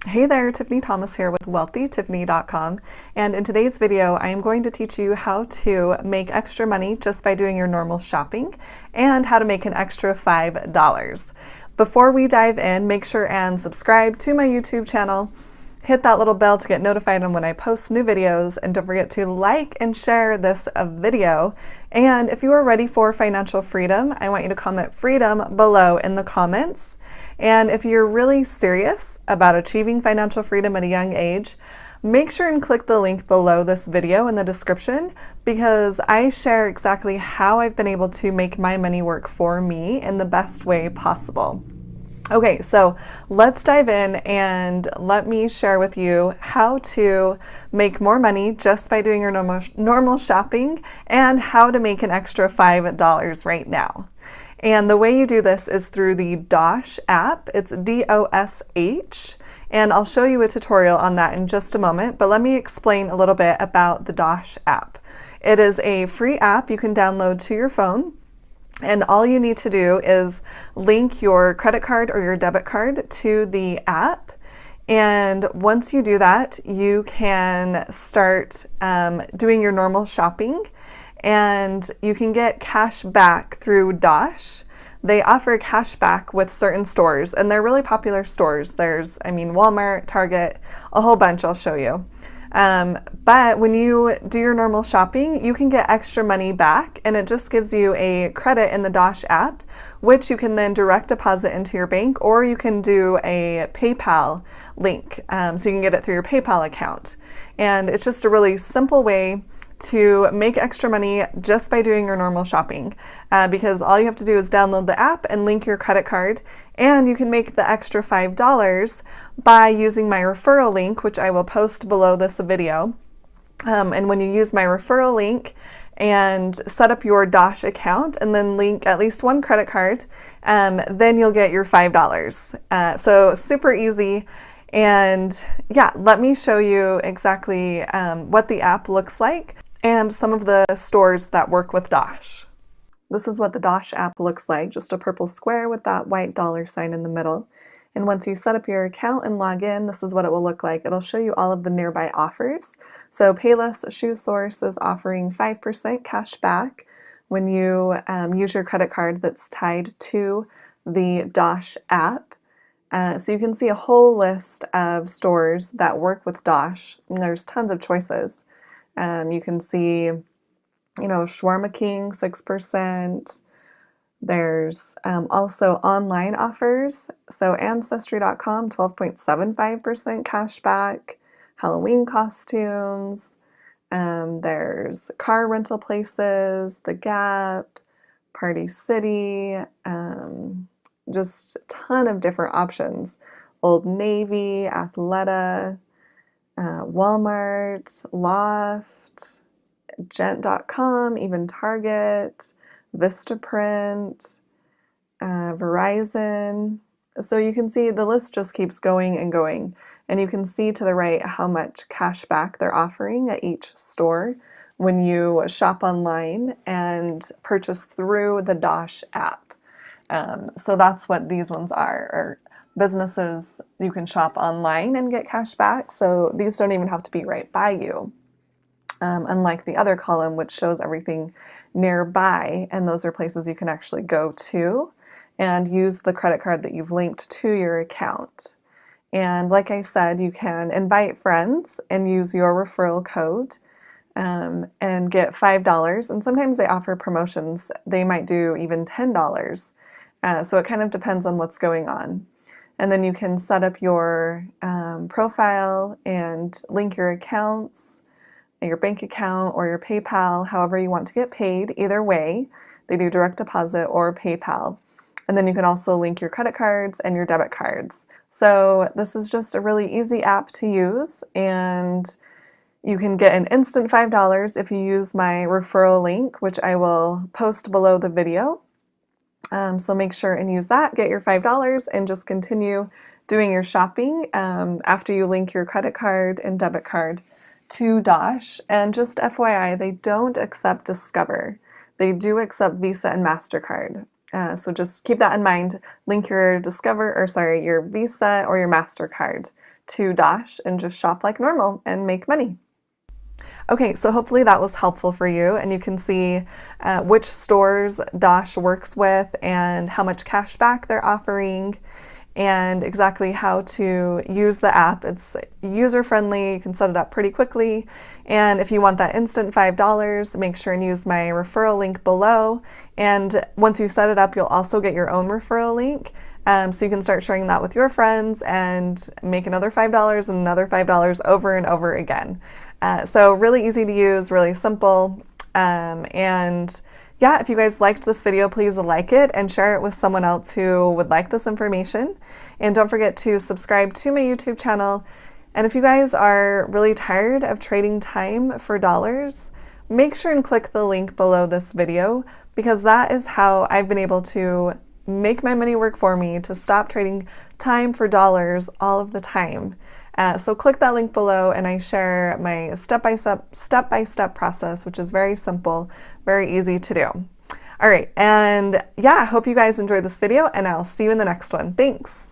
Hey there, Tiffany Thomas here with wealthytiffany.com, and in today's video I am going to teach you how to make extra money just by doing your normal shopping and how to make an extra $5. Before we dive in, make sure and subscribe to my YouTube channel, hit that little bell to get notified on when I post new videos, and don't forget to like and share this video. And if you are ready for financial freedom, I want you to comment freedom below in the comments. And if you're really serious about achieving financial freedom at a young age, make sure and click the link below this video in the description, because I share exactly how I've been able to make my money work for me in the best way possible. Okay, so let's dive in and let me share with you how to make more money just by doing your normal shopping and how to make an extra $5 right now. And the way you do this is through the Dosh app. It's DOSH, and I'll show you a tutorial on that in just a moment, but let me explain a little bit about the Dosh app. It is a free app you can download to your phone, and all you need to do is link your credit card or your debit card to the app. And once you do that, you can start doing your normal shopping, and you can get cash back through Dosh. They offer cash back with certain stores, and they're really popular stores. There's, Walmart, Target, a whole bunch I'll show you. But when you do your normal shopping, you can get extra money back, and it just gives you a credit in the Dosh app, which you can then direct deposit into your bank, or you can do a PayPal link, so you can get it through your PayPal account. And it's just a really simple way to make extra money just by doing your normal shopping, because all you have to do is download the app and link your credit card, and you can make the extra $5 by using my referral link, which I will post below this video. And when you use my referral link and set up your Dosh account and then link at least one credit card, then you'll get your $5. So super easy. And yeah, let me show you exactly what the app looks like and some of the stores that work with Dosh. This is what the Dosh app looks like, just a purple square with that white dollar sign in the middle. And once you set up your account and log in, this is what it will look like. It'll show you all of the nearby offers. So Payless Shoe Source is offering 5% cash back when you use your credit card that's tied to the Dosh app. So you can see a whole list of stores that work with Dosh, and there's tons of choices. You can see, Shawarma King, 6%. There's also online offers. So Ancestry.com, 12.75% cash back. Halloween costumes. There's car rental places, The Gap, Party City, just a ton of different options. Old Navy, Athleta, Walmart, Loft, Gent.com, even Target, Vistaprint, Verizon. So you can see the list just keeps going and going. And you can see to the right how much cash back they're offering at each store when you shop online and purchase through the Dosh app. So that's what these ones are businesses you can shop online and get cash back. So these don't even have to be right by you. Unlike the other column, which shows everything nearby, and those are places you can actually go to and use the credit card that you've linked to your account. And like I said, you can invite friends and use your referral code and get $5. And sometimes they offer promotions. They might do even $10. So it kind of depends on what's going on. And then you can set up your profile and link your accounts, your bank account or your PayPal, however you want to get paid. Either way, they do direct deposit or PayPal. And then you can also link your credit cards and your debit cards. So this is just a really easy app to use, and you can get an instant $5 if you use my referral link, which I will post below the video. So make sure and use that, get your $5, and just continue doing your shopping after you link your credit card and debit card to Dosh. And just FYI, they don't accept Discover. They do accept Visa and MasterCard. So just keep that in mind. Link your your Visa or your MasterCard to Dosh and just shop like normal and make money. Okay, so hopefully that was helpful for you, and you can see which stores Dosh works with and how much cash back they're offering and exactly how to use the app. It's user-friendly, you can set it up pretty quickly, and if you want that instant $5, make sure and use my referral link below, and once you set it up, you'll also get your own referral link, so you can start sharing that with your friends and make another $5 and another $5 over and over again. So really easy to use, really simple, and yeah, if you guys liked this video, please like it and share it with someone else who would like this information. And don't forget to subscribe to my YouTube channel. And if you guys are really tired of trading time for dollars, make sure and click the link below this video, because that is how I've been able to make my money work for me, to stop trading time for dollars all of the time. So click that link below and I share my step-by-step process, which is very simple, very easy to do. All right, and yeah, I hope you guys enjoyed this video and I'll see you in the next one. Thanks.